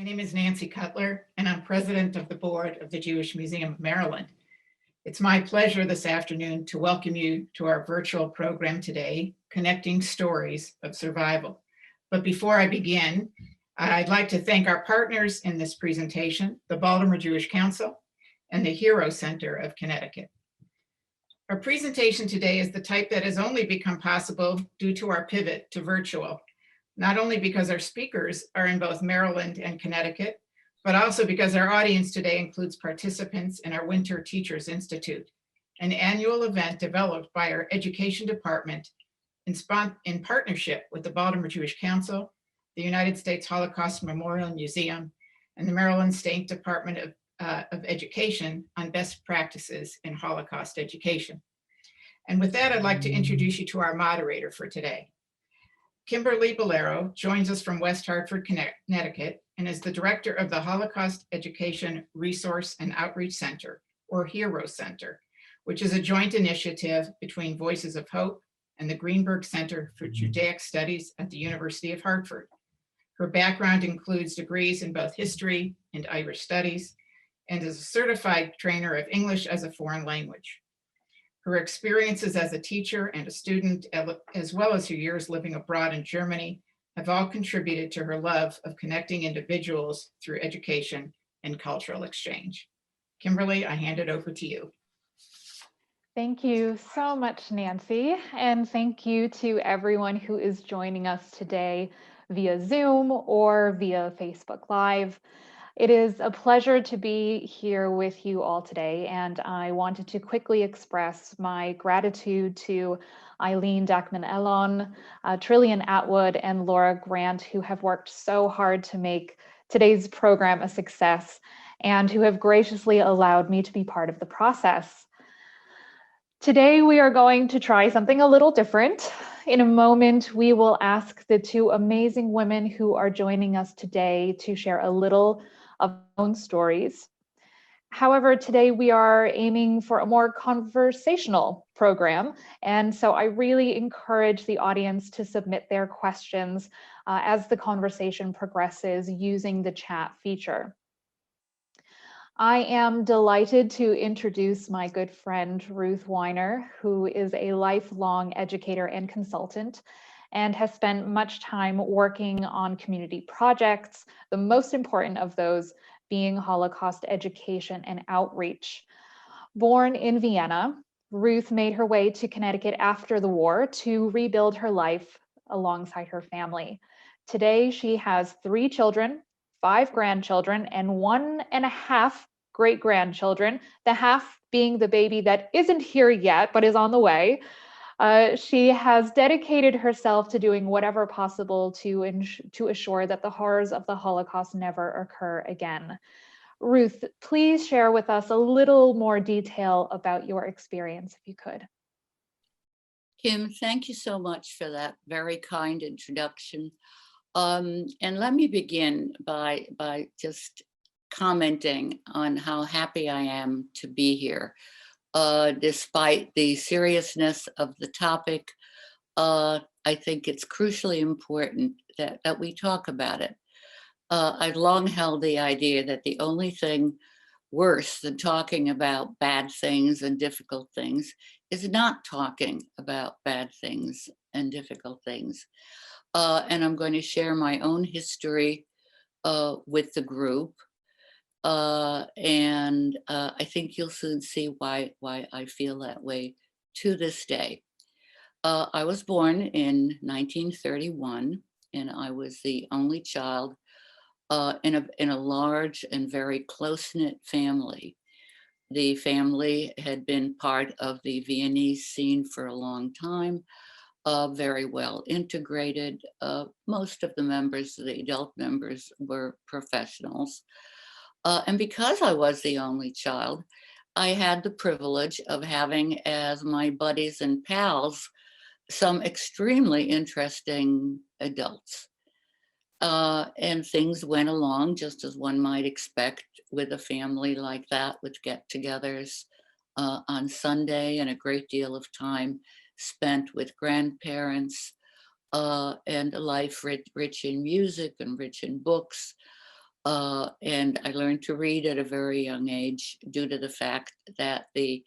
name is Nancy Cutler, and I'm president of the board of the Jewish Museum of Maryland. It's my pleasure this afternoon to welcome you to our virtual program today, Connecting Stories of Survival. But before I begin, I'd like to thank our partners in this presentation, the Baltimore Jewish Council and the Hero Center of Connecticut. Our presentation today is the type that has only become possible due to our pivot to virtual, not only because our speakers are in both Maryland and Connecticut, but also because our audience today includes participants in our Winter Teachers Institute, an annual event developed by our education department in partnership with the Baltimore Jewish Council, the United States Holocaust Memorial Museum, and the Maryland State Department of Education on best practices in Holocaust education. And with that, I'd like to introduce you to our moderator for today. Kimberly Bolero joins us from West Hartford, Connecticut, and is the director of the Holocaust Education Resource and Outreach Center, or HERO Center, which is a joint initiative between Voices of Hope and the Greenberg Center for Judaic Studies at the University of Hartford. Her background includes degrees in both history and Irish studies, and is a certified trainer of English as a foreign language. Her experiences as a teacher and a student, as well as her years living abroad in Germany, have all contributed to her love of connecting individuals through education and cultural exchange. Kimberly, I hand it over to you. Thank you so much, Nancy, and thank you to everyone who is joining us today via Zoom or via Facebook Live. It is a pleasure to be here with you all today, and I wanted to quickly express my gratitude to Eileen Dackman-Elon, Trillian Atwood, and Laura Grant, who have worked so hard to make today's program a success and who have graciously allowed me to be part of the process. Today, we are going to try something a little different. In a moment, we will ask the two amazing women who are joining us today to share a little of their own stories. However, today we are aiming for a more conversational program, and so I really encourage the audience to submit their questions as the conversation progresses using the chat feature. I am delighted to introduce my good friend, Ruth Weiner, who is a lifelong educator and consultant and has spent much time working on community projects, the most important of those being Holocaust education and outreach. Born in Vienna, Ruth made her way to Connecticut after the war to rebuild her life alongside her family. Today, she has 3 children, 5 grandchildren, and 1.5 great-grandchildren, the half being the baby that isn't here yet, but is on the way. She has dedicated herself to doing whatever possible to assure that the horrors of the Holocaust never occur again. Ruth, please share with us a little more detail about your experience, if you could. Kim, thank you so much for that very kind introduction. And let me begin by just commenting on how happy I am to be here. Despite the seriousness of the topic, I think it's crucially important that we talk about it. I've long held the idea that the only thing worse than talking about bad things and difficult things is not talking about bad things and difficult things. And I'm going to share my own history with the group. And I think you'll soon see why I feel that way to this day. I was born in 1931, and I was the only child in a large and very close-knit family. The family had been part of the Viennese scene for a long time, very well integrated. Most of the members, the adult members, were professionals. And because I was the only child, I had the privilege of having as my buddies and pals some extremely interesting adults. And things went along just as one might expect with a family like that, with get-togethers on Sunday and a great deal of time spent with grandparents and a life rich in music and rich in books. And I learned to read at a very young age due to the fact that the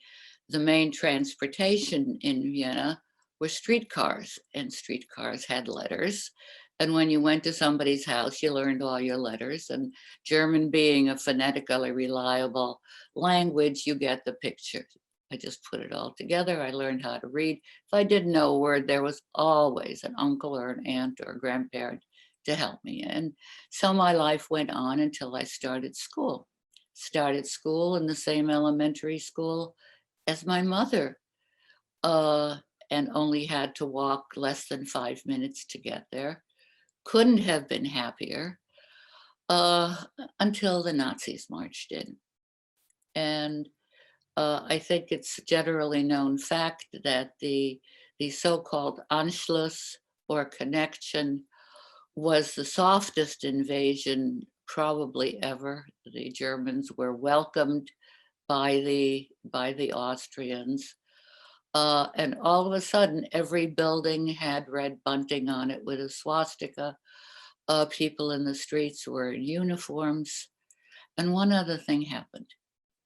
main transportation in Vienna were streetcars, and streetcars had letters. And when you went to somebody's house, you learned all your letters. And German being a phonetically reliable language, you get the picture. I just put it all together. I learned how to read. If I didn't know a word, there was always an uncle or an aunt or a grandparent to help me. And so my life went on until I started school. Started school in the same elementary school as my mother, uh, and only had to walk less than 5 minutes to get there. Couldn't have been happier uh, until the Nazis marched in. And I think it's generally known fact that the so-called Anschluss or connection was the softest invasion probably ever. The Germans were welcomed by the Austrians. And all of a sudden, every building had red bunting on it with a swastika. People in the streets were in uniforms. And one other thing happened.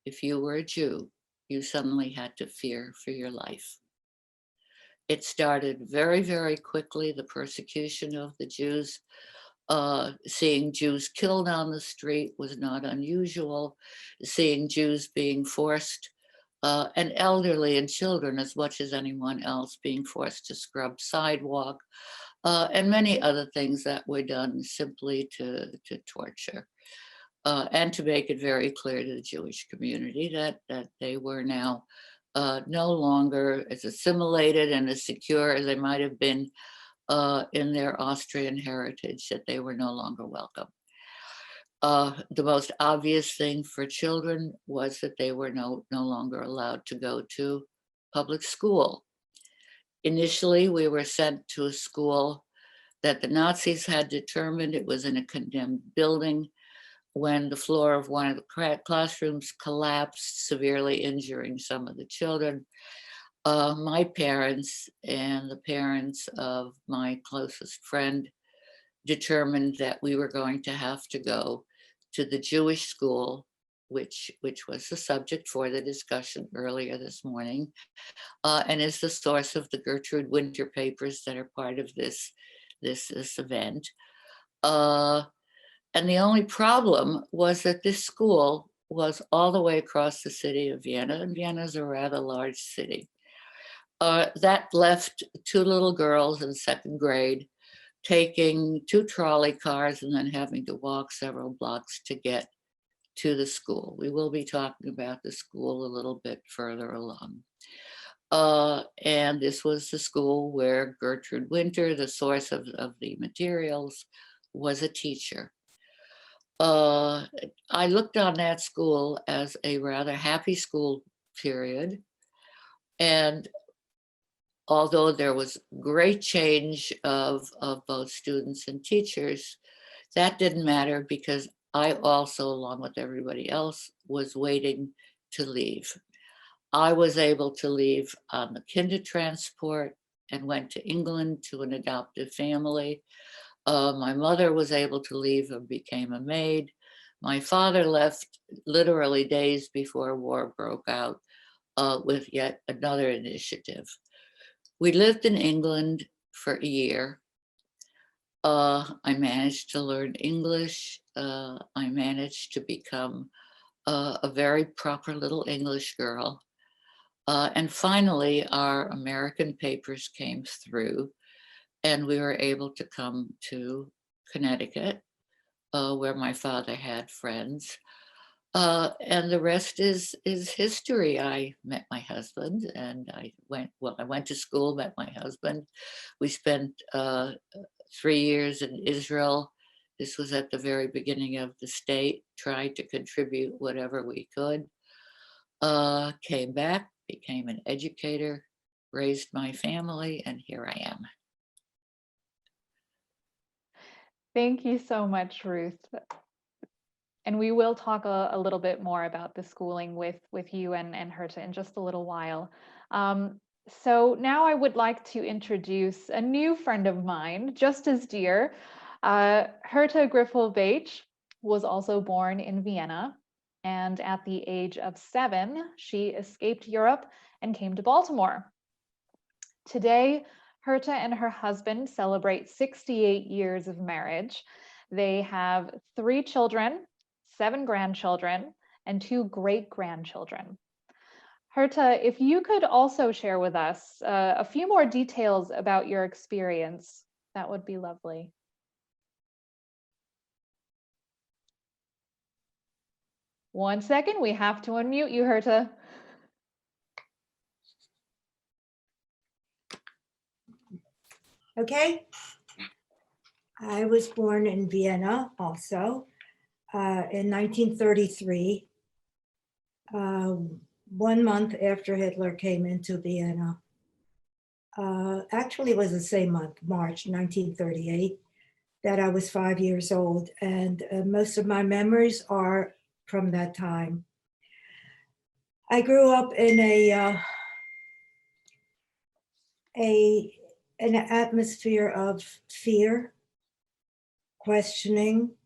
If you were a Jew, you suddenly had to fear for your life. It started very, very quickly, the persecution of the Jews. Seeing Jews killed on the street was not unusual. Seeing Jews being forced, and elderly and children as much as anyone else, being forced to scrub sidewalk, and many other things that were done simply to torture. And to make it very clear to the Jewish community that they were now no longer as assimilated and as secure as they might have been in their Austrian heritage, that they were no longer welcome. The most obvious thing for children was that they were no longer allowed to go to public school. Initially, we were sent to a school that the Nazis had determined it was in a condemned building when the floor of one of the classrooms collapsed, severely injuring some of the children. My parents and the parents of my closest friend determined that we were going to have to go to the Jewish school, which was the subject for the discussion earlier this morning, and is the source of the Gertrude Winter papers that are part of this event. And the only problem was that this school was all the way across the city of Vienna, and Vienna is a rather large city. That left two little girls in second grade taking 2 trolley cars and then having to walk several blocks to get to the school. We will be talking about the school a little bit further along. And this was the school where Gertrude Winter, the source of the materials, was a teacher. I looked on that school as a rather happy school period. And although there was great change of both students and teachers, that didn't matter because I also, along with everybody else, was waiting to leave. I was able to leave on the Kindertransport and went to England to an adoptive family. My mother was able to leave and became a maid. My father left literally days before war broke out with yet another initiative. We lived in England for a year. I managed to learn English. I managed to become a very proper little English girl. And finally, our American papers came through and we were able to come to Connecticut, where my father had friends. And the rest is history. I met my husband and I went to school, met my husband. We spent 3 years in Israel. This was at the very beginning of the state, tried to contribute whatever we could. Came back, became an educator, raised my family, and here I am. Thank you so much, Ruth. And we will talk a little bit more about the schooling with you and Herta in just a little while. So now I would like to introduce a new friend of mine, just as dear, Herta Griffel-Bache. was also born in Vienna, and at the age of 7, she escaped Europe and came to Baltimore. Today, Herta and her husband celebrate 68 years of marriage. They have 3 children, 7 grandchildren, and 2 great-grandchildren. Herta, if you could also share with us a few more details about your experience, that would be lovely. One second, we have to unmute you, Herta. Okay. I was born in Vienna also in 1933, 1 month after Hitler came into Vienna. Actually, it was the same month, March 1938, that I was 5 years old, and most of my memories are from that time. I grew up in an atmosphere of fear, questioning.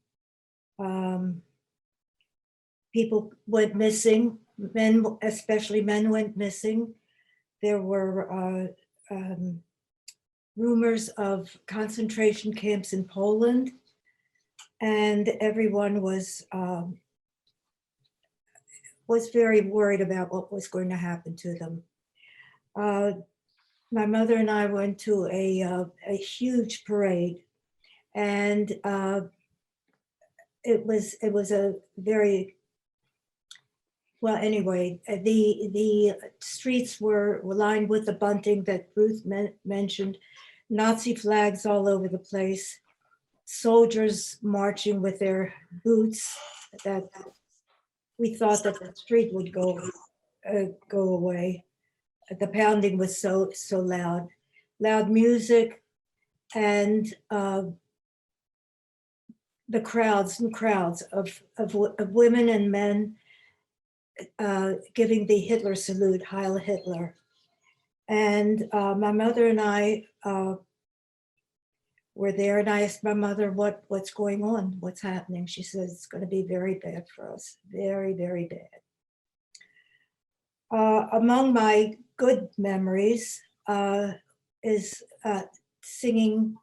People went missing. Men, especially men, went missing. There were rumors of concentration camps in Poland, and everyone was very worried about what was going to happen to them. My mother and I went to a huge parade, and it was a very, well, anyway, the streets were lined with the bunting that Ruth mentioned, Nazi flags all over the place, soldiers marching with their boots, that we thought that the street would go away. The pounding was so loud music, and the crowds and crowds of women and men giving the Hitler salute, Heil Hitler. And my mother and I were there, and I asked my mother, what's going on? What's happening? She says, it's going to be very bad for us, very, very bad. Among my good memories is singing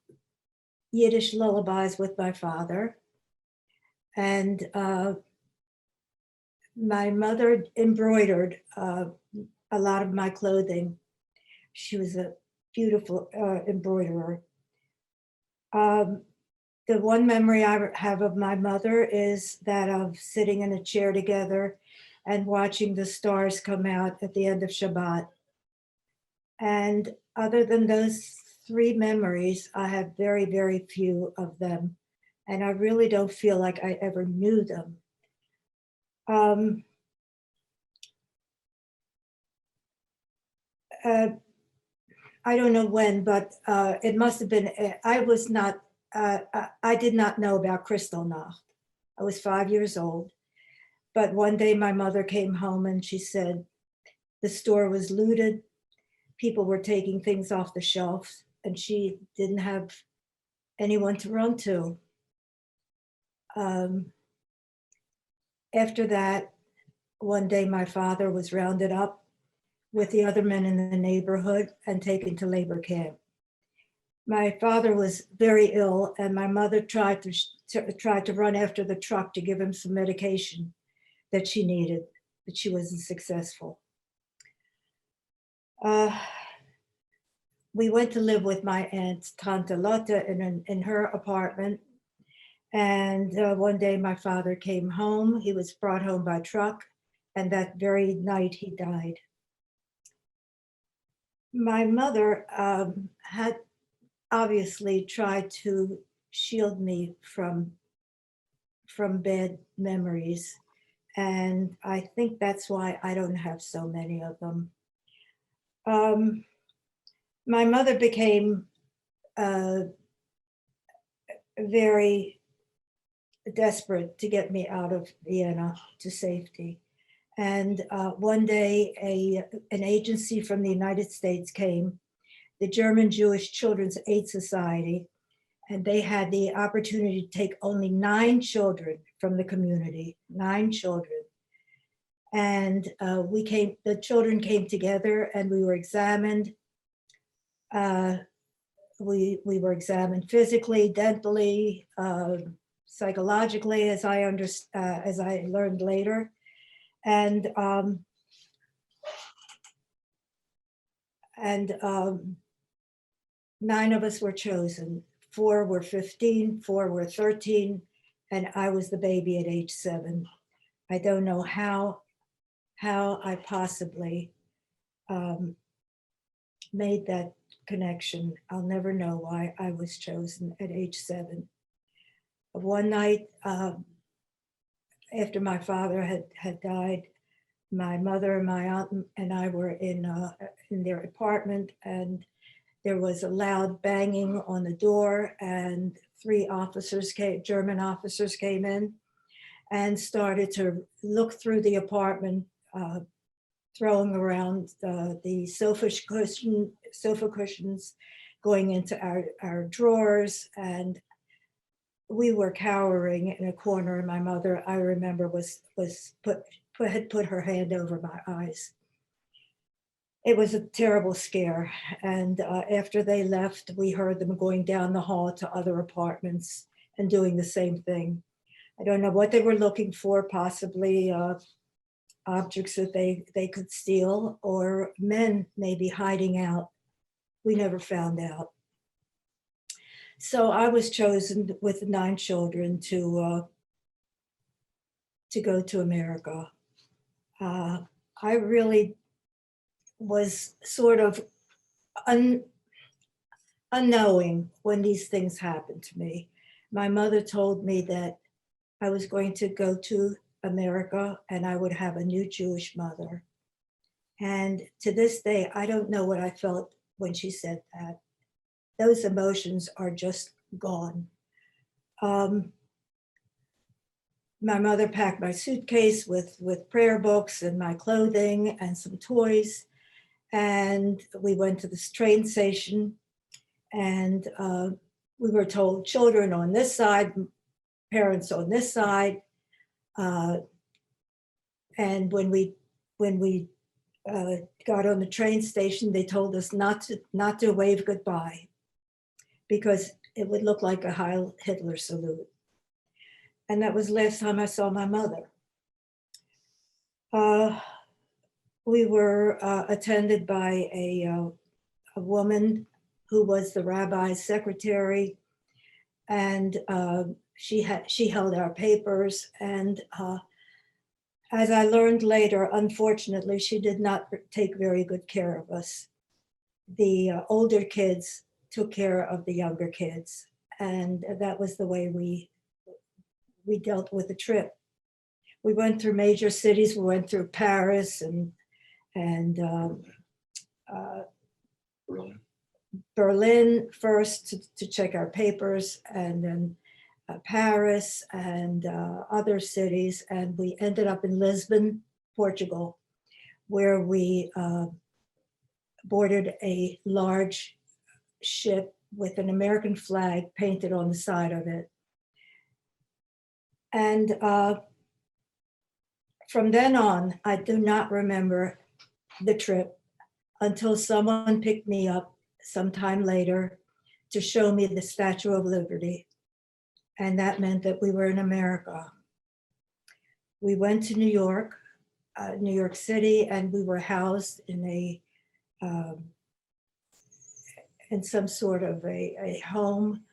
Yiddish lullabies with my father. And my mother embroidered a lot of my clothing. She was a beautiful embroiderer. The one memory I have of my mother is that of sitting in a chair together and watching the stars come out at the end of Shabbat. And other than those 3 memories, I have very, very few of them. And I really don't feel like I ever knew them. I don't know when, but it must have been, I did not know about Kristallnacht. I was 5 years old. But one day my mother came home and she said the store was looted. People were taking things off the shelves, and she didn't have anyone to run to. After that, one day my father was rounded up with the other men in the neighborhood and taken to labor camp. My father was very ill, and my mother tried to run after the truck to give him some medication that she needed, but she wasn't successful. We went to live with my aunt, Tante Lotte, in her apartment. And one day my father came home. He was brought home by truck, and that very night he died. My mother had obviously tried to shield me from bad memories. And I think that's why I don't have so many of them. My mother became very desperate to get me out of Vienna to safety. And one day an agency from the United States came, the German Jewish Children's Aid Society, And they had the opportunity to take only 9 children from the community, 9 children. And the children came together and we were examined. We were examined physically, dentally, psychologically, as I learned later. And 9 of us were chosen. 4 were 15, 4 were 13, and I was the baby at age 7. I don't know how I possibly made that connection. I'll never know why I was chosen at age 7. One night, after my father had died, my mother and my aunt and I were in their apartment, and there was a loud banging on the door, and 3 German officers came in and started to look through the apartment, throwing around the sofa cushions, going into our drawers, and we were cowering in a corner. And my mother, I remember, had put her hand over my eyes. It was a terrible scare. And after they left, we heard them going down the hall to other apartments and doing the same thing. I don't know what they were looking for, possibly objects that they could steal, or men maybe hiding out. We never found out. So I was chosen with 9 children to go to America. I really was sort of unknowing when these things happened to me. My mother told me that I was going to go to America and I would have a new Jewish mother. And to this day, I don't know what I felt when she said that. Those emotions are just gone. My mother packed my suitcase with prayer books and my clothing and some toys. And we went to this train station, and we were told children on this side, parents on this side. And when we got on the train station, they told us not to wave goodbye, because it would look like a Heil Hitler salute. And that was the last time I saw my mother. We were attended by a woman who was the rabbi's secretary, and she held our papers. And as I learned later, unfortunately, she did not take very good care of us. The older kids took care of the younger kids, and that was the way we dealt with the trip. We went through major cities. We went through Paris and Berlin first to check our papers, and then Paris and other cities. And we ended up in Lisbon, Portugal, where we boarded a large ship with an American flag painted on the side of it. And from then on, I do not remember the trip until someone picked me up sometime later to show me the Statue of Liberty. And that meant that we were in America. We went to New York City, and we were housed in in some sort of a home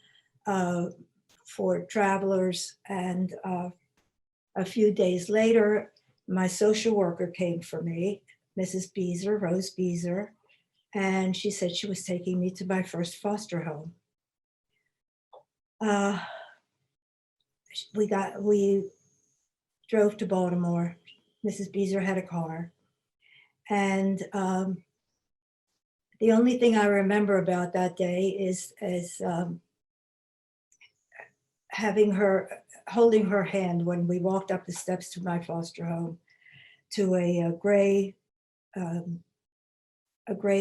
for travelers. And a few days later, my social worker came for me, Mrs. Beezer, Rose Beezer, and she said she was taking me to my first foster home. We drove to Baltimore. Mrs. Beezer had a car. And the only thing I remember about that day is holding her hand when we walked up the steps to my foster home, to a gray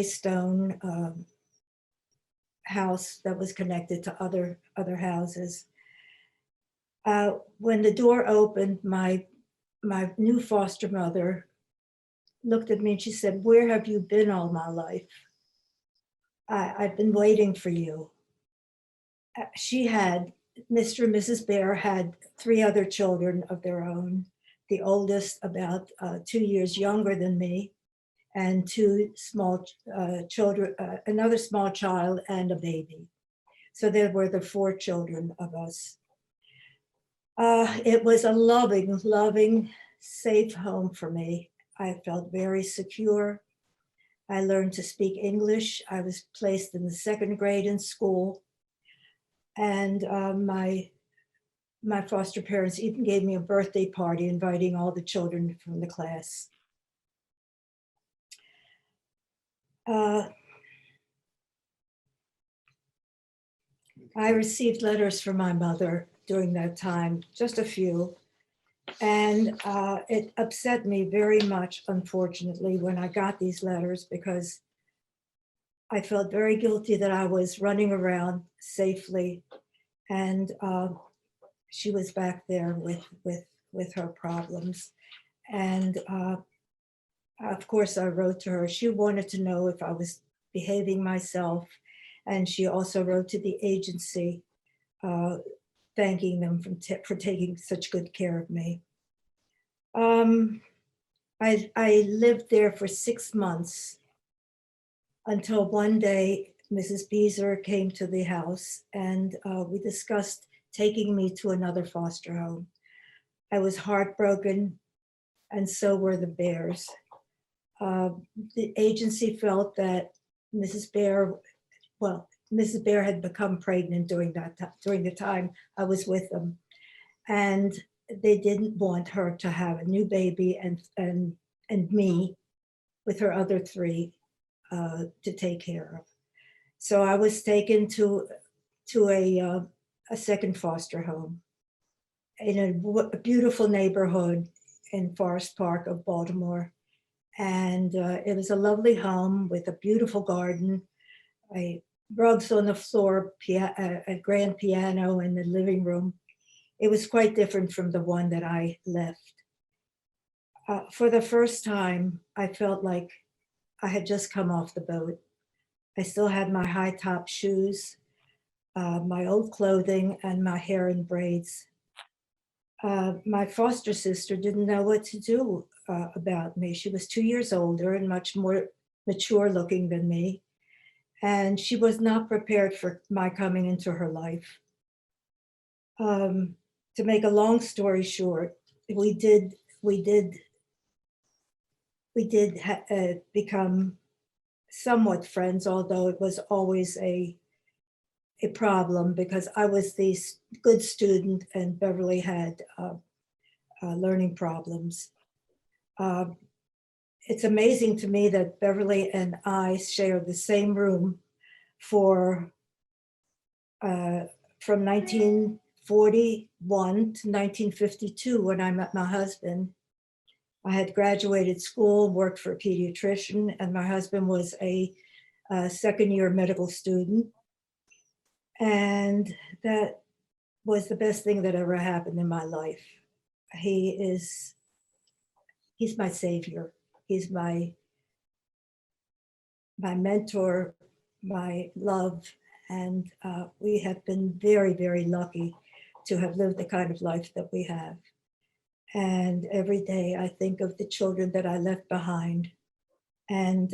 stone house that was connected to other houses. When the door opened, my new foster mother looked at me and she said, "Where have you been all my life? I've been waiting for you." She had, Mr. and Mrs. Bear had 3 other children of their own, the oldest about 2 years younger than me, and 2 small children, another small child and a baby. So there were the 4 children of us. It was a loving, loving, safe home for me. I felt very secure. I learned to speak English. I was placed in the 2nd grade in school. And my foster parents even gave me a birthday party, inviting all the children from the class. I received letters from my mother during that time, just a few. And it upset me very much, unfortunately, when I got these letters, because I felt very guilty that I was running around safely, and she was back there with her problems. And of course, I wrote to her. She wanted to know if I was behaving myself, and she also wrote to the agency, thanking them for taking such good care of me. I lived there for 6 months, until one day Mrs. Beezer came to the house, and we discussed taking me to another foster home. I was heartbroken, and so were the Bears. The agency felt that Mrs. Bear had become pregnant during the time I was with them, and they didn't want her to have a new baby and me with her other 3 to take care of. So I was taken to a 2nd foster home in a beautiful neighborhood in Forest Park of Baltimore. And it was a lovely home with a beautiful garden, rugs on the floor, a grand piano in the living room. It was quite different from the one that I left. For the first time, I felt like I had just come off the boat. I still had my high top shoes, my old clothing, and my hair in braids. My foster sister didn't know what to do about me. She was 2 years older and much more mature looking than me. And she was not prepared for my coming into her life. To make a long story short, we did become somewhat friends, although it was always a problem because I was the good student and Beverly had learning problems. It's amazing to me that Beverly and I shared the same room from 1941 to 1952 when I met my husband. I had graduated school, worked for a pediatrician, and my husband was a 2nd-year medical student. And that was the best thing that ever happened in my life. He's my savior. He's my mentor, my love. And we have been very, very lucky to have lived the kind of life that we have. And every day I think of the children that I left behind and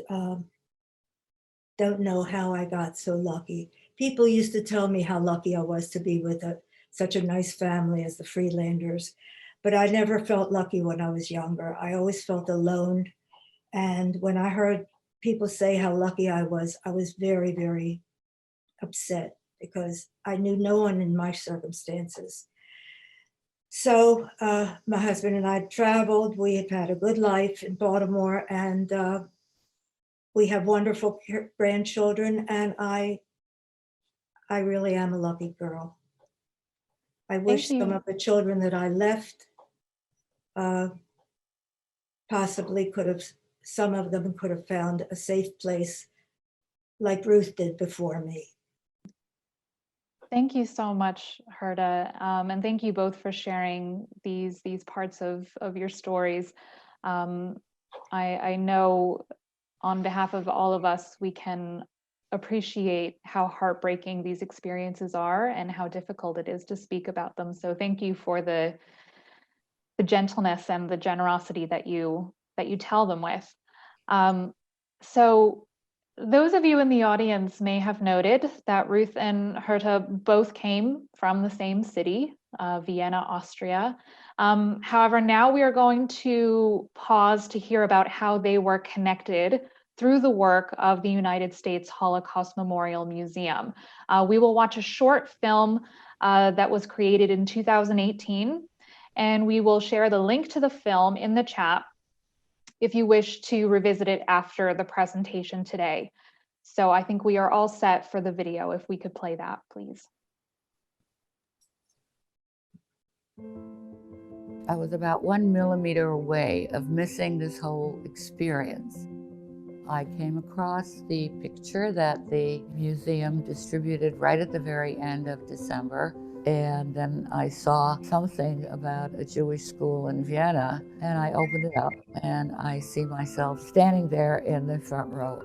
don't know how I got so lucky. People used to tell me how lucky I was to be with such a nice family as the Freelanders, but I never felt lucky when I was younger. I always felt alone. And when I heard people say how lucky I was very, very upset because I knew no one in my circumstances. So my husband and I traveled. We have had a good life in Baltimore, and we have wonderful grandchildren, and I really am a lucky girl. I wish some of the children that I left possibly some of them could have found a safe place like Ruth did before me. Thank you so much, Herta, and thank you both for sharing these parts of your stories. I know on behalf of all of us, we can appreciate how heartbreaking these experiences are and how difficult it is to speak about them. So thank you for the gentleness and the generosity that you tell them with. So those of you in the audience may have noted that Ruth and Herta both came from the same city, Vienna, Austria. However, now we are going to pause to hear about how they were connected through the work of the United States Holocaust Memorial Museum. We will watch a short film that was created in 2018, and we will share the link to the film in the chat if you wish to revisit it after the presentation today. So I think we are all set for the video. If we could play that, please. I was about 1 millimeter away of missing this whole experience. I came across the picture that the museum distributed right at the very end of December. And then I saw something about a Jewish school in Vienna, and I opened it up and I see myself standing there in the front row.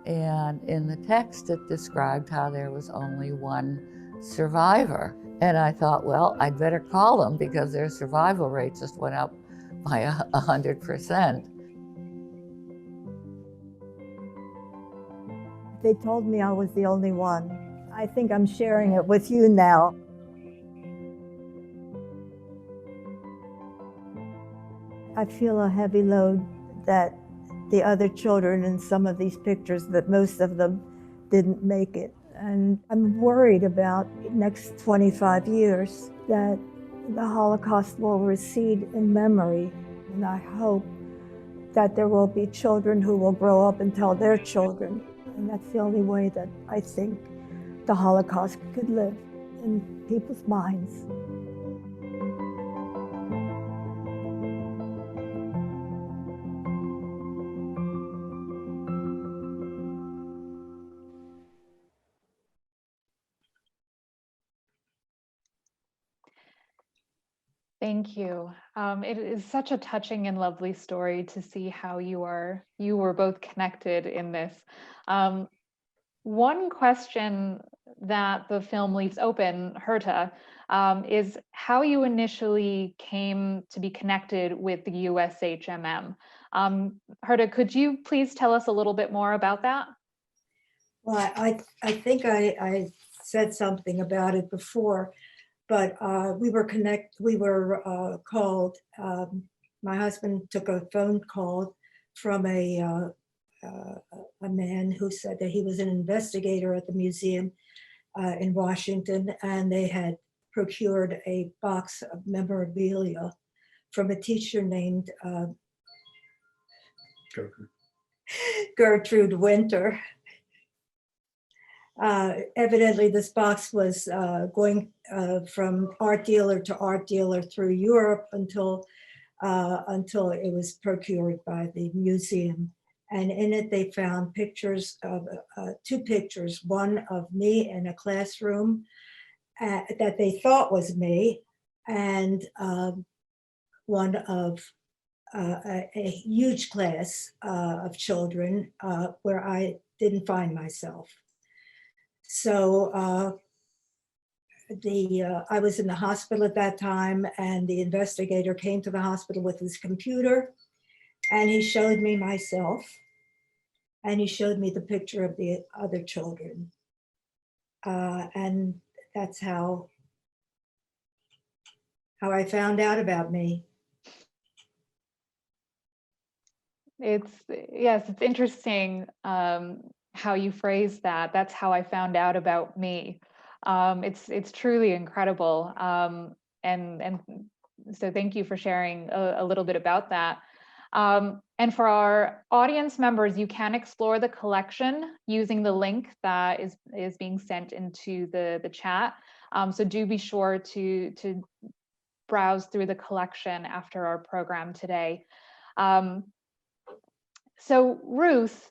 And in the text, it described how there was only one survivor. And I thought, well, I'd better call them because their survival rate just went up by 100%. They told me I was the only one. I think I'm sharing it with you now. I feel a heavy load that the other children in some of these pictures, that most of them didn't make it. And I'm worried about the next 25 years that the Holocaust will recede in memory. And I hope that there will be children who will grow up and tell their children. And that's the only way that I think the Holocaust could live in people's minds. Thank you. It is such a touching and lovely story to see how you were both connected in this. One question that the film leaves open, Herta, is how you initially came to be connected with the USHMM. Herta, could you please tell us a little bit more about that? Well, I think I said something about it before, but we were called. My husband took a phone call from a man who said that he was an investigator at the museum in Washington, and they had procured a box of memorabilia from a teacher named Gertrude Winter. Evidently, this box was going from art dealer to art dealer through Europe until it was procured by the museum. And in it, they found pictures of two pictures, one of me in a classroom that they thought was me, and one of a huge class of children where I didn't find myself. So I was in the hospital at that time, and the investigator came to the hospital with his computer, and he showed me myself, and he showed me the picture of the other children. And that's how I found out about me. Yes, it's interesting how you phrase that. That's how I found out about me. It's truly incredible. And so thank you for sharing a little bit about that. And for our audience members, you can explore the collection using the link that is being sent into the chat. So do be sure to browse through the collection after our program today. So Ruth,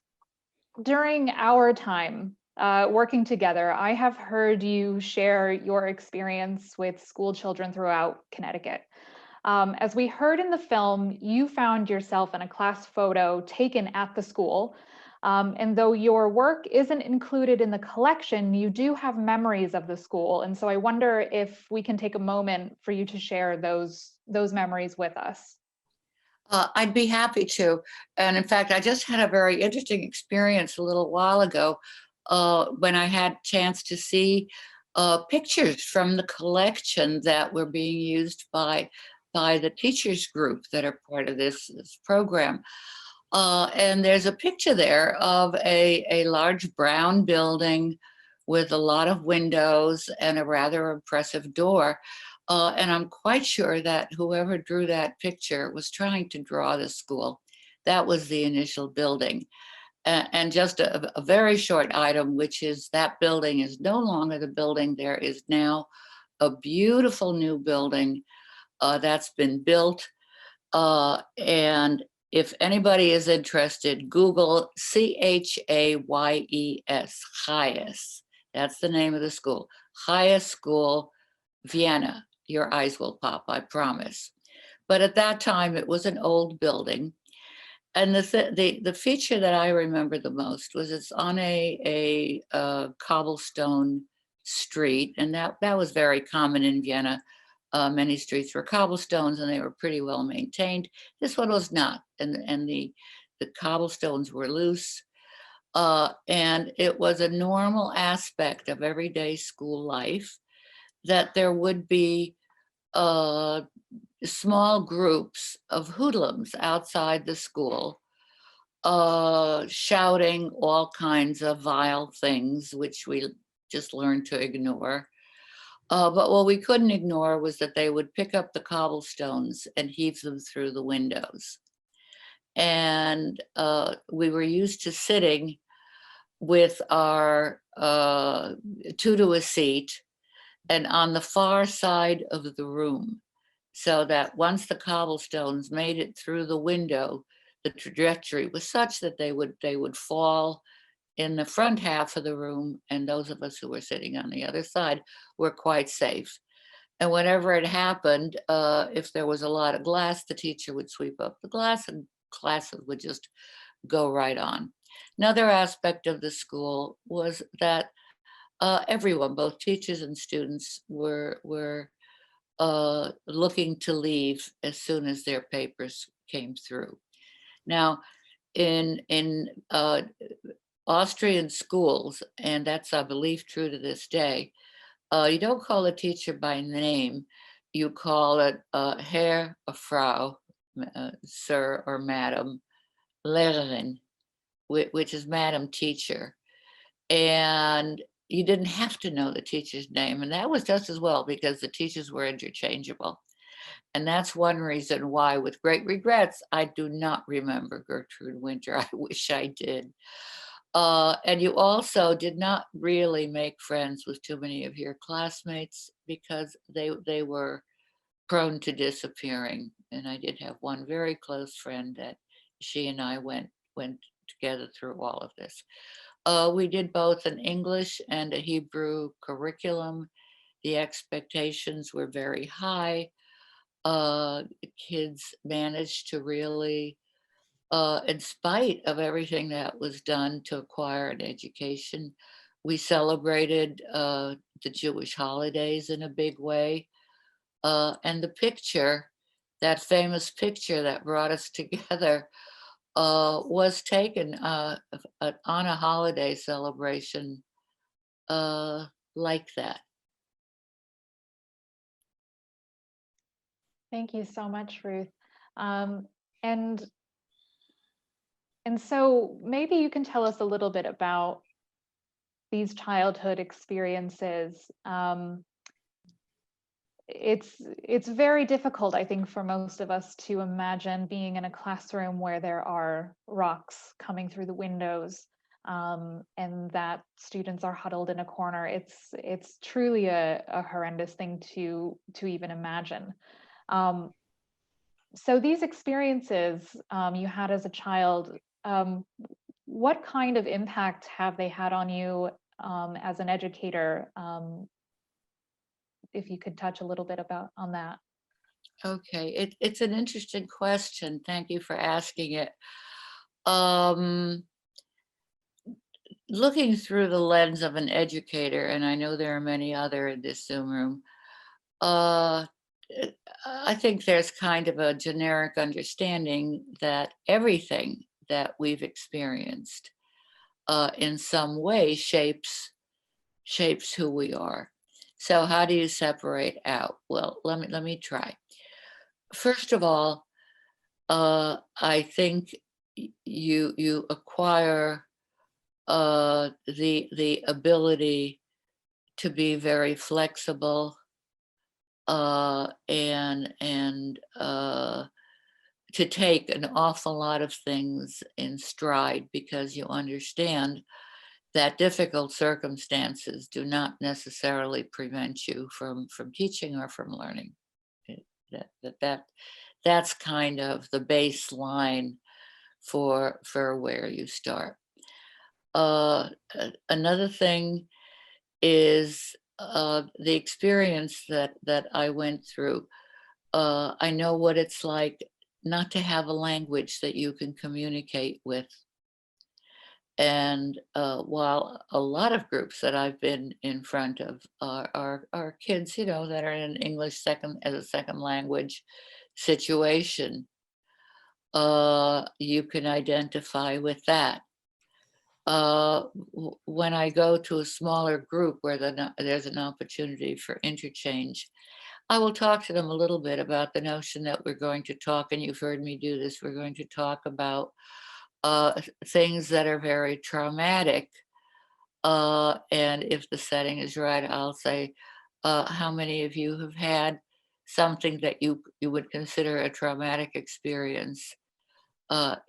during our time working together. I have heard you share your experience with school children throughout Connecticut. As we heard in the film, you found yourself in a class photo taken at the school. And though your work isn't included in the collection, you do have memories of the school. And so I wonder if we can take a moment for you to share those memories with us. I'd be happy to. And in fact, I just had a very interesting experience a little while ago when I had a chance to see pictures from the collection that were being used by the teachers group that are part of this program. And there's a picture there of a large brown building with a lot of windows and a rather impressive door. And I'm quite sure that whoever drew that picture was trying to draw the school. That was the initial building. And just a very short item, which is that building is no longer the building. There is now a beautiful new building that's been built. And if anybody is interested, Google Chayes, Chayes. That's the name of the school. Chayes School, Vienna. Your eyes will pop, I promise. But at that time, it was an old building. And the feature that I remember the most was it's on a cobblestone street. And that was very common in Vienna. Many streets were cobblestones and they were pretty well maintained. This one was not, and the cobblestones were loose. And it was a normal aspect of everyday school life that there would be small groups of hoodlums outside the school shouting all kinds of vile things, which we just learned to ignore. But what we couldn't ignore was that they would pick up the cobblestones and heave them through the windows. And we were used to sitting with our two to a seat and on the far side of the room, so that once the cobblestones made it through the window, the trajectory was such that they would fall in the front half of the room, and those of us who were sitting on the other side were quite safe. And whenever it happened, if there was a lot of glass, the teacher would sweep up the glass and classes would just go right on. Another aspect of the school was that everyone, both teachers and students, were looking to leave as soon as their papers came through. Now, in Austrian schools, and that's, I believe, true to this day, you don't call a teacher by name. You call it Herr or Frau, sir or madam, Lehrerin, which is madam teacher. And you didn't have to know the teacher's name. And that was just as well because the teachers were interchangeable. And that's one reason why, with great regrets, I do not remember Gertrude Winter. I wish I did. And you also did not really make friends with too many of your classmates because they were prone to disappearing. And I did have one very close friend that she and I went together through all of this. We did both an English and a Hebrew curriculum. The expectations were very high. Kids managed to really, in spite of everything that was done to acquire an education, we celebrated the Jewish holidays in a big way. And the picture, that famous picture that brought us together, was taken on a holiday celebration like that. Thank you so much, Ruth. And so maybe you can tell us a little bit about these childhood experiences. It's very difficult, I think, for most of us to imagine being in a classroom where there are rocks coming through the windows, and that students are huddled in a corner. It's truly a horrendous thing to even imagine. So these experiences you had as a child, what kind of impact have they had on you as an educator, if you could touch a little bit on that. Okay, it's an interesting question. Thank you for asking it. Um, Looking through the lens of an educator, and I know there are many other in this Zoom room, uh, I think there's kind of a generic understanding that everything that we've experienced in some way shapes who we are. So how do you separate out? Well, let me try. First of all, I think you acquire the ability to be very flexible and to take an awful lot of things in stride, because you understand that difficult circumstances do not necessarily prevent you from teaching or from learning. That's kind of the baseline for where you start. Another thing is the experience that I went through. I know what it's like not to have a language that you can communicate with. And while a lot of groups that I've been in front of are kids, you know, that are in English as a second language situation, you can identify with that. When I go to a smaller group where there's an opportunity for interchange, I will talk to them a little bit about the notion that we're going to talk, and you've heard me do this, we're going to talk about things that are very traumatic. And if the setting is right, I'll say, how many of you have had something that you would consider a traumatic experience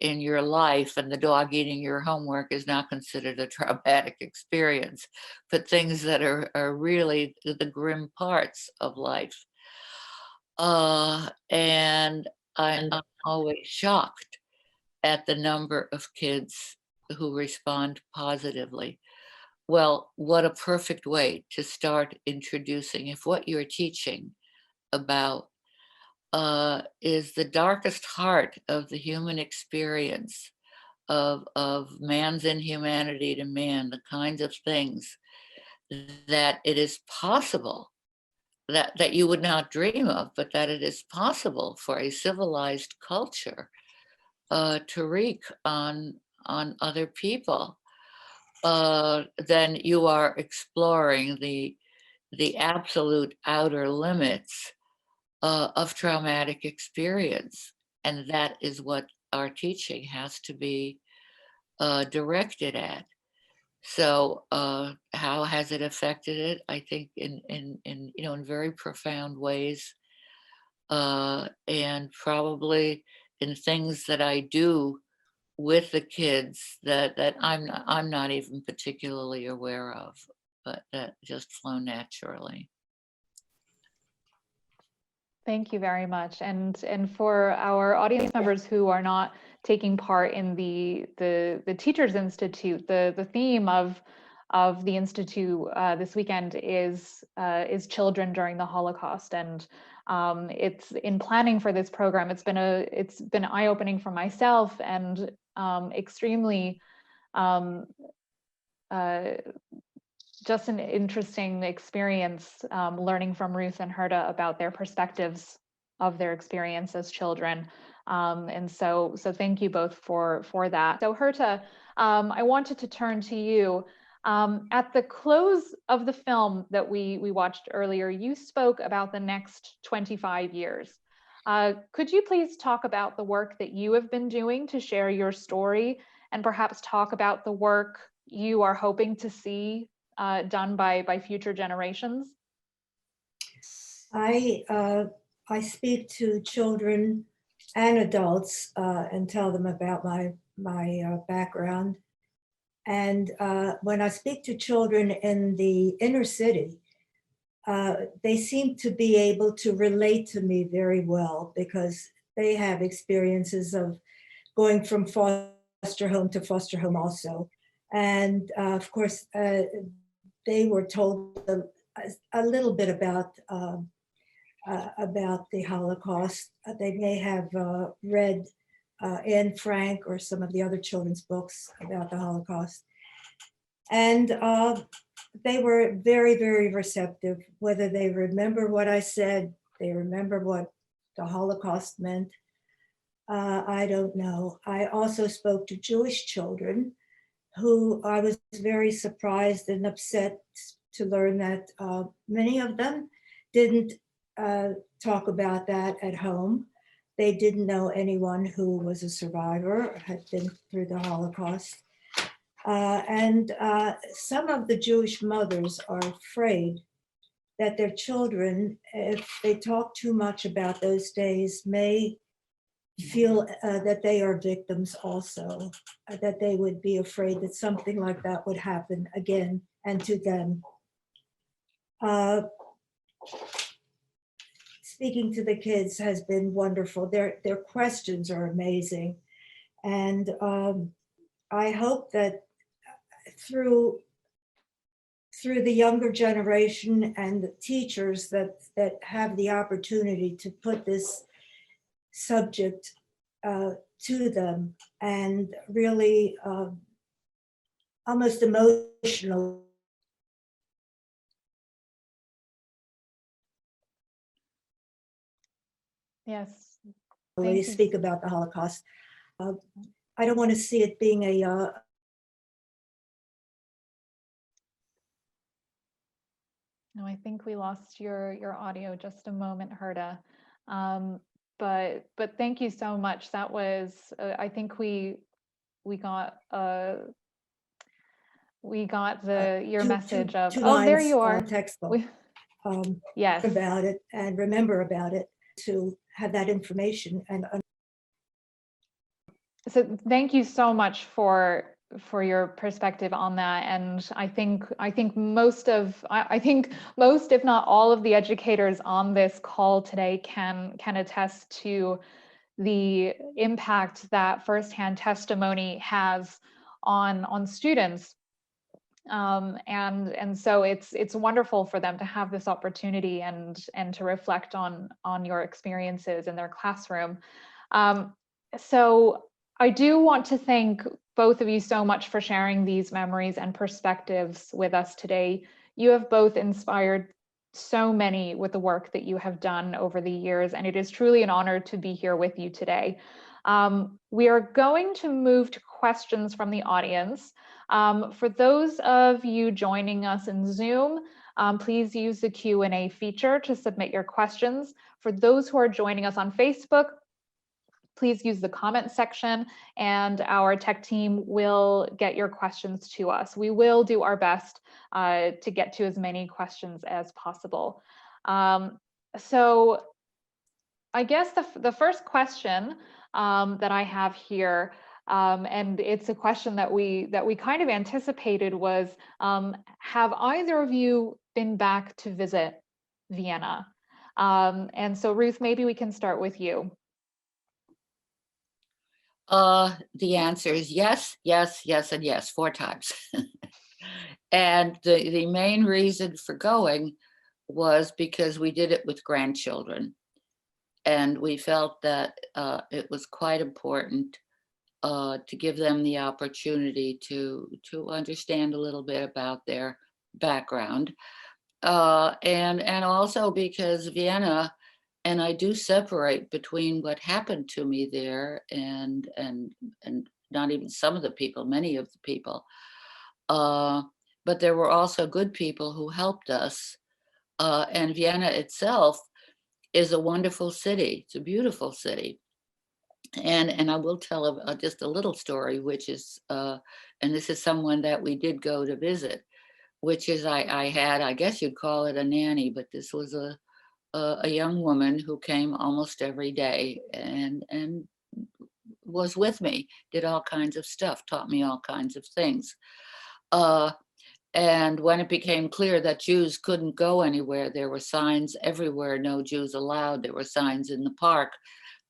in your life, and the dog eating your homework is not considered a traumatic experience, but things that are really the grim parts of life. And I'm always shocked at the number of kids who respond positively. Well, what a perfect way to start introducing, if what you're teaching about is the darkest heart of the human experience of man's inhumanity to man, the kinds of things that it is possible that you would not dream of, but that it is possible for a civilized culture to wreak on other people, then you are exploring the absolute outer limits of traumatic experience, and that is what our teaching has to be directed at. So, how has it affected it? I think in you know, in very profound ways, and probably in things that I do with the kids that I'm not even particularly aware of, but that just flow naturally. Thank you very much. And for our audience members who are not taking part in the Teachers Institute, the theme of the Institute this weekend is children during the Holocaust. And it's in planning for this program, it's been eye-opening for myself, and extremely just an interesting experience learning from Ruth and Herta about their perspectives of their experience as children. And so thank you both for that. So Herta, I wanted to turn to you. At the close of the film that we watched earlier, you spoke about the next 25 years. Could you please talk about the work that you have been doing to share your story, and perhaps talk about the work you are hoping to see done by future generations? I speak to children and adults and tell them about my background. And when I speak to children in the inner city, they seem to be able to relate to me very well, because they have experiences of going from foster home to foster home also. And of course, they were told a little bit about the Holocaust. They may have read Anne Frank or some of the other children's books about the Holocaust. And they were very, very receptive, whether they remember what I said, they remember what the Holocaust meant. I don't know. I also spoke to Jewish children who I was very surprised and upset to learn that many of them didn't talk about that at home. They didn't know anyone who was a survivor or had been through the Holocaust. And some of the Jewish mothers are afraid that their children, if they talk too much about those days, may feel that they are victims also, that they would be afraid that something like that would happen again and to them. Speaking to the kids has been wonderful. Their questions are amazing. And I hope that through the younger generation and the teachers that have the opportunity to put this subject to them and really almost emotional. Yes. We Thank you. speak about the Holocaust. I don't want to see it being a No, I think we lost your audio just a moment, Herta. But thank you so much. That was I think we got your message of, two oh, there lines you are. textbook Yes. about it and remember about it, to have that information. And so thank you so much for your perspective on that. And I think most, if not all, of the educators on this call today can attest to the impact that firsthand testimony has on students. And so it's wonderful for them to have this opportunity and to reflect on your experiences in their classroom. So I do want to thank both of you so much for sharing these memories and perspectives with us today. You have both inspired so many with the work that you have done over the years, and it is truly an honor to be here with you today. We are going to move to questions from the audience. For those of you joining us in Zoom, please use the Q&A feature to submit your questions. For those who are joining us on Facebook, please use the comment section and our tech team will get your questions to us. We will do our best to get to as many questions as possible. So I guess the first question that I have here, and it's a question that we kind of anticipated, was have either of you been back to visit Vienna? And so Ruth, maybe we can start with you. The answer is yes, yes, yes, and yes, 4 times. And the main reason for going was because we did it with grandchildren. And we felt that it was quite important to give them the opportunity to understand a little bit about their background. And also because Vienna, and I do separate between what happened to me there and not even some of the people, many of the people, but there were also good people who helped us. And Vienna itself is a wonderful city. It's a beautiful city. And I will tell just a little story, which is, and this is someone that we did go to visit, which is I had, I guess you'd call it a nanny, but this was a young woman who came almost every day and was with me, did all kinds of stuff, taught me all kinds of things. And when it became clear that Jews couldn't go anywhere, there were signs everywhere, no Jews allowed. There were signs in the park,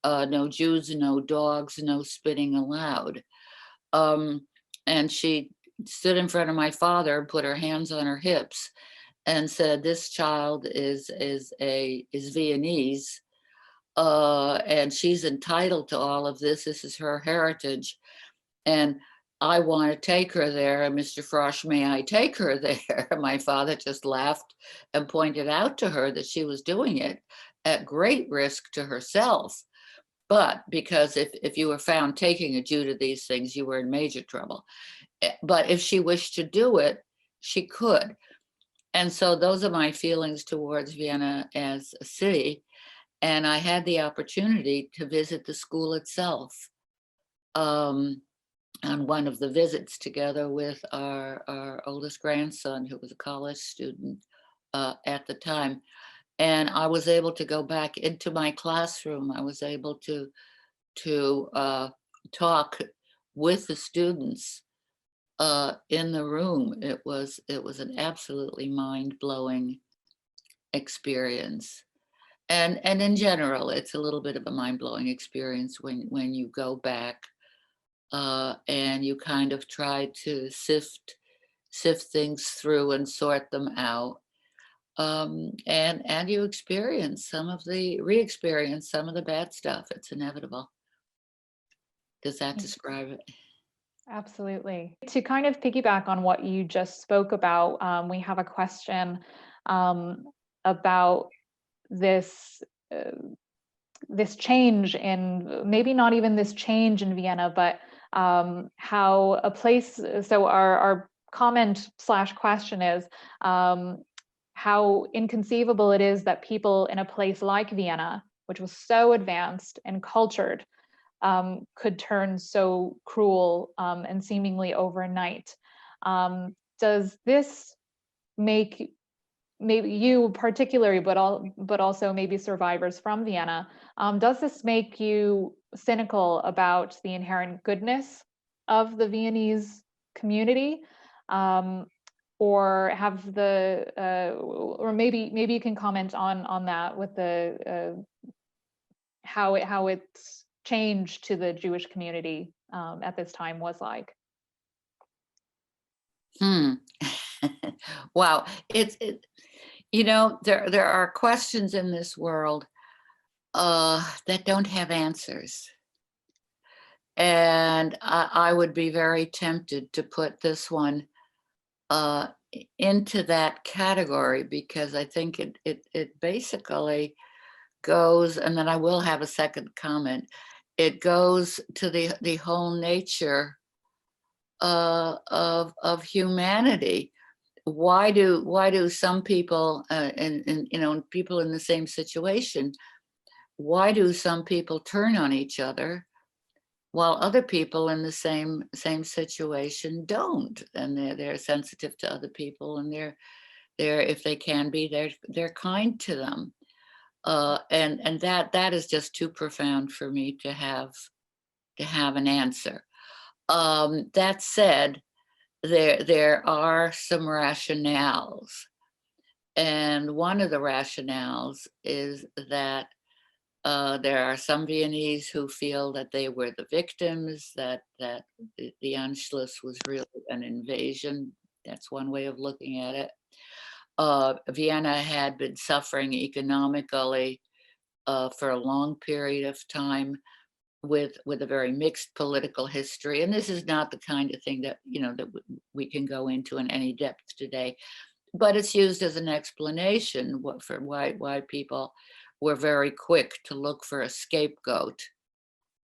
no Jews, no dogs, no spitting allowed. And she stood in front of my father, put her hands on her hips, and said, "This child is Viennese, and she's entitled to all of this. This is her heritage, and I want to take her there. And Mr. Frosch, may I take her there?" My father just laughed and pointed out to her that she was doing it at great risk to herself. But because if you were found taking a Jew to these things, you were in major trouble. But if she wished to do it, she could. And so those are my feelings towards Vienna as a city. And I had the opportunity to visit the school itself on one of the visits, together with our oldest grandson, who was a college student at the time. And I was able to go back into my classroom. I was able to talk with the students in the room. It was an absolutely mind-blowing experience. And in general, it's a little bit of a mind-blowing experience when you go back and you kind of try to sift things through and sort them out. And you re-experience some of the bad stuff. It's inevitable. Does that describe it? Absolutely. To kind of piggyback on what you just spoke about, we have a question about this this change in, maybe not even this change in Vienna, but how a place. So our comment / question is how inconceivable it is that people in a place like Vienna, which was so advanced and cultured, could turn so cruel and seemingly overnight. Does this make, maybe you particularly, but also maybe survivors from Vienna, does this make you cynical about the inherent goodness of the Viennese community? Or have or maybe you can comment on that, with the how it's change to the Jewish community at this time was like. Wow, there are questions in this world that don't have answers, and I would be very tempted to put this one into that category, because I think it basically goes, and then I will have a second comment. It goes to the whole nature of humanity. Why do some people and people in the same situation, why do some people turn on each other while other people in the same situation don't? And they're sensitive to other people, and they're if they can be, they're kind to them. And that is just too profound for me to have an answer. That said, there are some rationales, and one of the rationales is that there are some Viennese who feel that they were the victims, that the Anschluss was really an invasion. That's one way of looking at it. Vienna had been suffering economically for a long period of time, with a very mixed political history. And this is not the kind of thing that that we can go into in any depth today, but it's used as an explanation for why people were very quick to look for a scapegoat,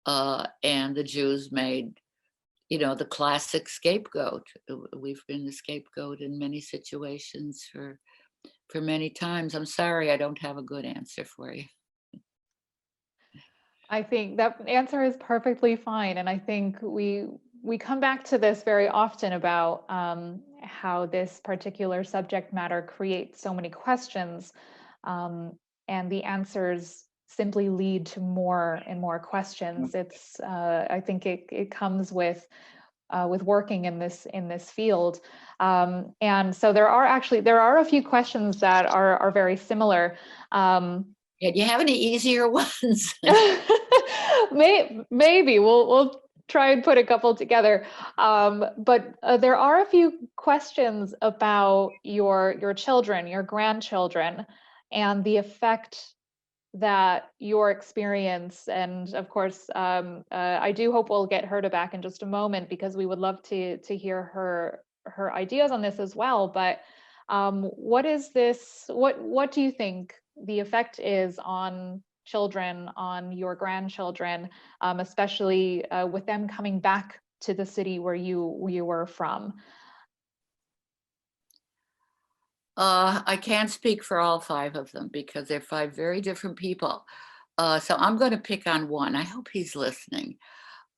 and the Jews made the classic scapegoat. We've been the scapegoat in many situations for many times. I'm sorry, I don't have a good answer for you. I think that answer is perfectly fine. And I think we come back to this very often about how this particular subject matter creates so many questions, and the answers simply lead to more and more questions. It's I think it comes with working in this field, and so there are a few questions that are very similar. Yeah, do you have any easier ones? Maybe we'll try and put a couple together. But there are a few questions about your children, your grandchildren, and the effect that your experience, and of course, I do hope we'll get Herta back in just a moment, because we would love to hear her ideas on this as well. But what is this? What do you think the effect is on children, on your grandchildren, especially with them coming back to the city where you were from? I can't speak for all 5 of them because they're 5 very different people. So I'm going to pick on one. I hope he's listening.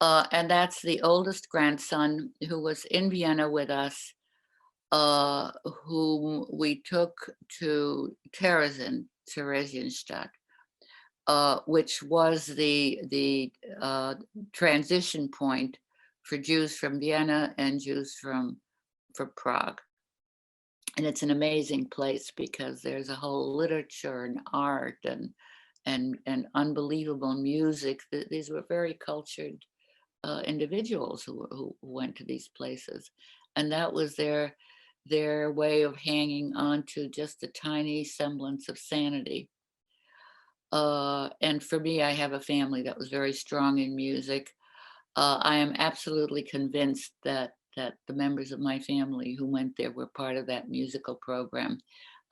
And that's the oldest grandson who was in Vienna with us, whom we took to Theresienstadt, which was the transition point for Jews from Vienna and Jews from Prague. And it's an amazing place because there's a whole literature and art and unbelievable music. These were very cultured individuals who went to these places, and that was their way of hanging on to just a tiny semblance of sanity. And for me, I have a family that was very strong in music. I am absolutely convinced that the members of my family who went there were part of that musical program.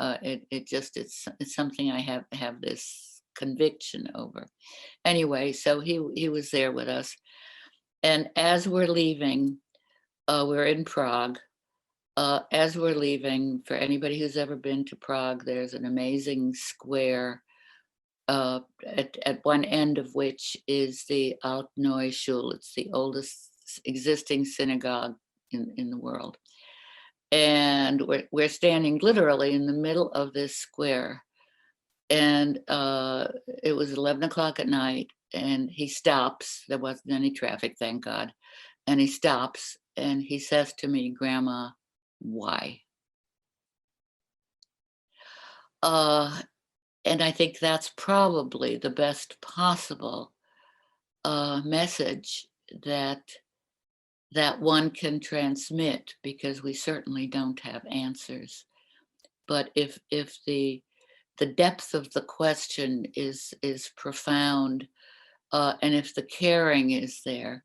It's something I have this conviction over. Anyway, so he was there with us, and as we're leaving, we're in Prague. As we're leaving, for anybody who's ever been to Prague, there's an amazing square at one end of which is the Alt-Neue Schule. It's the oldest existing synagogue in the world. And we're standing literally in the middle of this square. And it was 11 o'clock at night, and he stops. There wasn't any traffic, thank God. And he stops and he says to me, "Grandma, why?" And I think that's probably the best possible message that one can transmit, because we certainly don't have answers. But if the depth of the question is profound, and if the caring is there,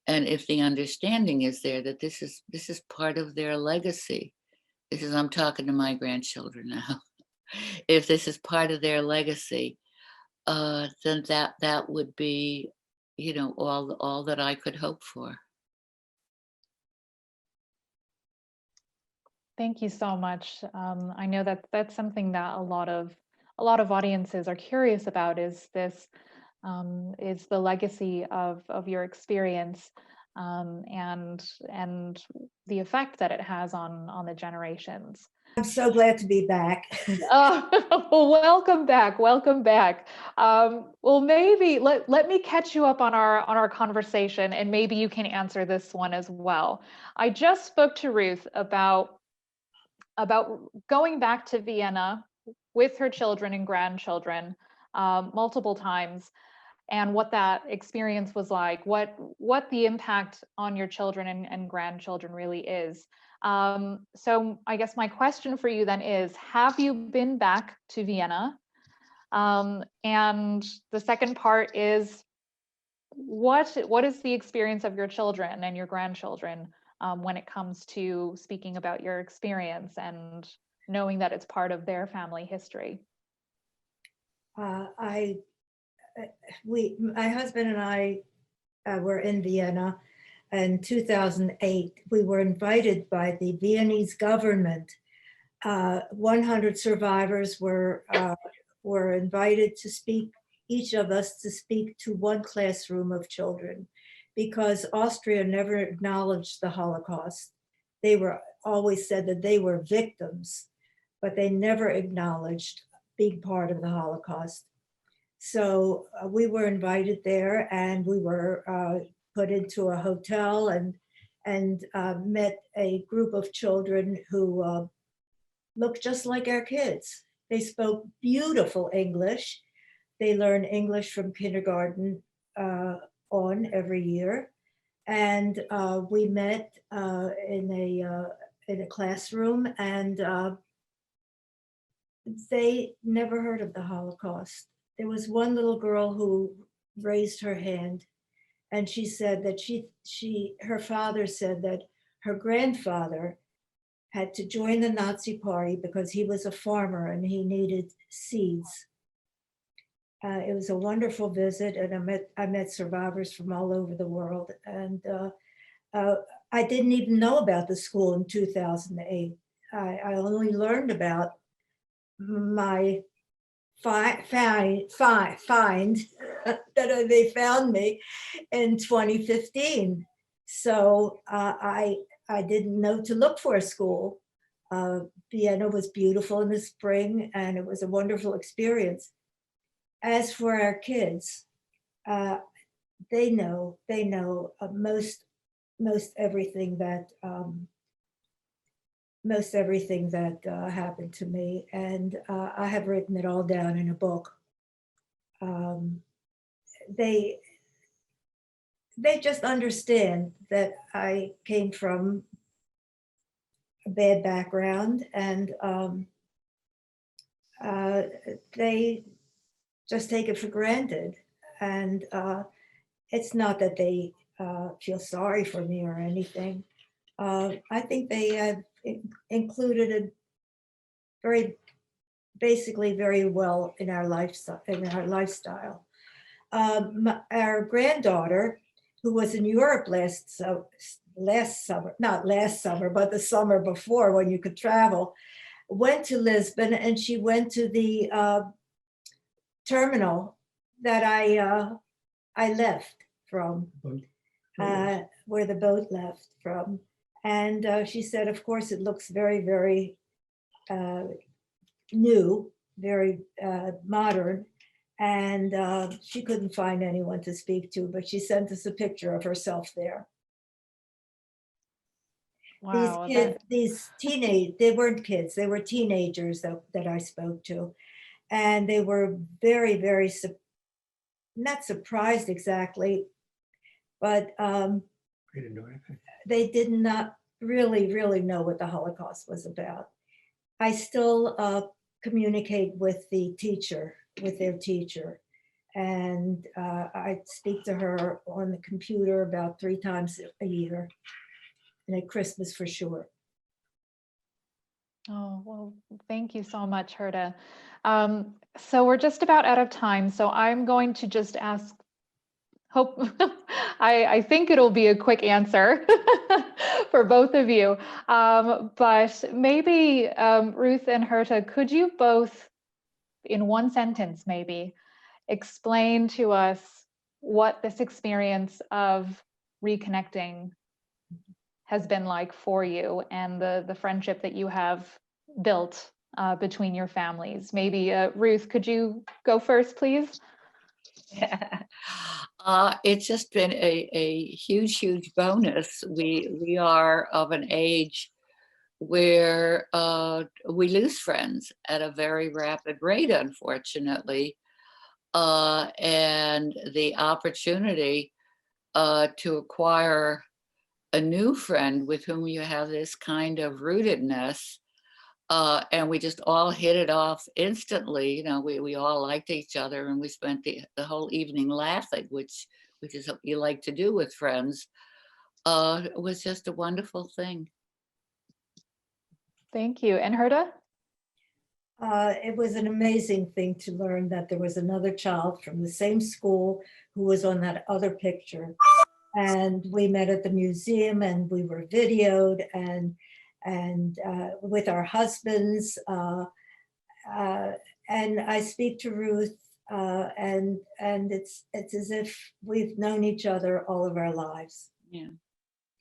and if the understanding is there that this is part of their legacy. I'm talking to my grandchildren now. If this is part of their legacy, then that would be, all that I could hope for. Thank you so much. I know that that's something that a lot of audiences are curious about, is this is the legacy of your experience, and the effect that it has on the generations. I'm so glad to be back. Welcome back. Welcome back. Well, maybe let me catch you up on our conversation, and maybe you can answer this one as well. I just spoke to Ruth about going back to Vienna with her children and grandchildren multiple times, and what that experience was like, what the impact on your children and grandchildren really is. So I guess my question for you then is, have you been back to Vienna? And the second part is, what is the experience of your children and your grandchildren when it comes to speaking about your experience and knowing that it's part of their family history? My husband and I were in Vienna in 2008. We were invited by the Viennese government. 100 survivors were invited to speak, each of us to speak to one classroom of children, because Austria never acknowledged the Holocaust. They were always said that they were victims, but they never acknowledged being part of the Holocaust. So we were invited there, and we were put into a hotel and met a group of children who looked just like our kids. They spoke beautiful English. They learned English from kindergarten on every year. And we met in a classroom, and they never heard of the Holocaust. There was one little girl who raised her hand, and she said that her father said that her grandfather had to join the Nazi party because he was a farmer and he needed seeds. It was a wonderful visit, and I met survivors from all over the world. And I didn't even know about the school in 2008. I only learned about my find that they found me in 2015. So I didn't know to look for a school. Vienna was beautiful in the spring, and it was a wonderful experience. As for our kids, they know most everything that happened to me, and I have written it all down in a book. They just understand that I came from a bad background, and they just take it for granted. And it's not that they feel sorry for me or anything. I think they have included it basically very well in our lifestyle. Our granddaughter, who was in Europe last summer, not last summer, but the summer before when you could travel, went to Lisbon, and she went to the terminal that I left from, where the boat left from. And she said, of course, it looks very, very new, very modern. And she couldn't find anyone to speak to, but she sent us a picture of herself there. Wow, They weren't kids, they were teenagers that I spoke to. And they were very, very, not surprised exactly, but They didn't know anything. they did not really know what the Holocaust was about. I still communicate with their teacher. And I speak to her on the computer about 3 times a year, and at Christmas for sure. Oh, well, thank you so much, Herta. So we're just about out of time, so I'm going to just ask, I think it'll be a quick answer for both of you. But maybe Ruth and Herta, could you both, in one sentence maybe, explain to us what this experience of reconnecting has been like for you, and the friendship that you have built between your families? Maybe Ruth, could you go first, please? It's just been a huge bonus. We are of an age where we lose friends at a very rapid rate, unfortunately. And the opportunity to acquire a new friend with whom you have this kind of rootedness, and we just all hit it off instantly. You know, we all liked each other, and we spent the whole evening laughing, which is what you like to do with friends. It was just a wonderful thing. Thank you. And Herta? It was an amazing thing to learn that there was another child from the same school who was on that other picture. And we met at the museum, and we were videoed, and with our husbands. And I speak to Ruth, and it's as if we've known each other all of our lives. Yeah.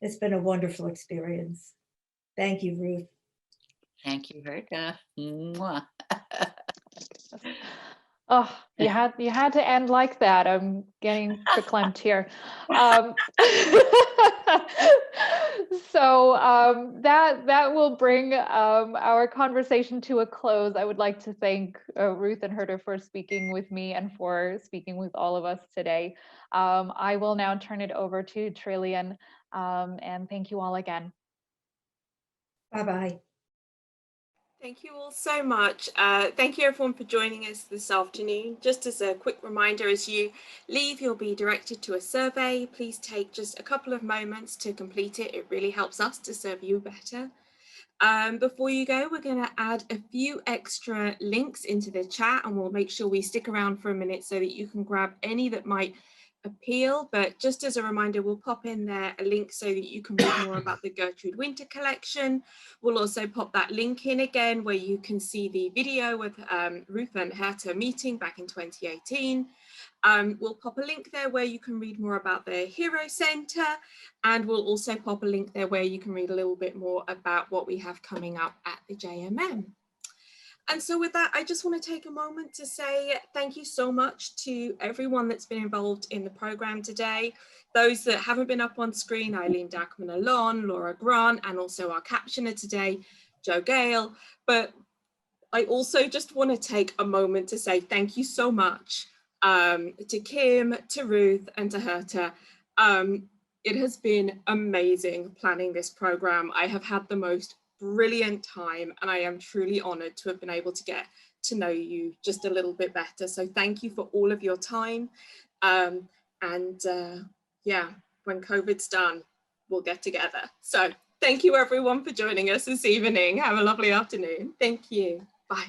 It's been a wonderful experience. Thank you, Ruth. Thank you, Herta. Mwah. Oh, you had to end like that. I'm getting verklempt here. So that will bring our conversation to a close. I would like to thank Ruth and Herder for speaking with me and for speaking with all of us today. I will now turn it over to Trillian, and thank you all again. Bye-bye. Thank you all so much. Thank you everyone for joining us this afternoon. Just as a quick reminder, as you leave, you'll be directed to a survey. Please take just a couple of moments to complete it. It really helps us to serve you better. Before you go, we're going to add a few extra links into the chat, and we'll make sure we stick around for a minute so that you can grab any that might appeal. But just as a reminder, we'll pop in there a link so that you can read more about the Gertrude Winter collection. We'll also pop that link in again where you can see the video with Ruth and Herta meeting back in 2018. We'll pop a link there where you can read more about the Hero Centre, and we'll also pop a link there where you can read a little bit more about what we have coming up at the JMM. And so with that, I just want to take a moment to say thank you so much to everyone that's been involved in the programme today. Those that haven't been up on screen, Eileen Dackman-Alon, Laura Grant, and also our captioner today, Joe Gale. But I also just want to take a moment to say thank you so much to Kim, to Ruth, and to Herta. It has been amazing planning this programme. I have had the most brilliant time, and I am truly honoured to have been able to get to know you just a little bit better. So thank you for all of your time. Yeah, when COVID's done, we'll get together. So thank you everyone for joining us this evening. Have a lovely afternoon. Thank you. Bye.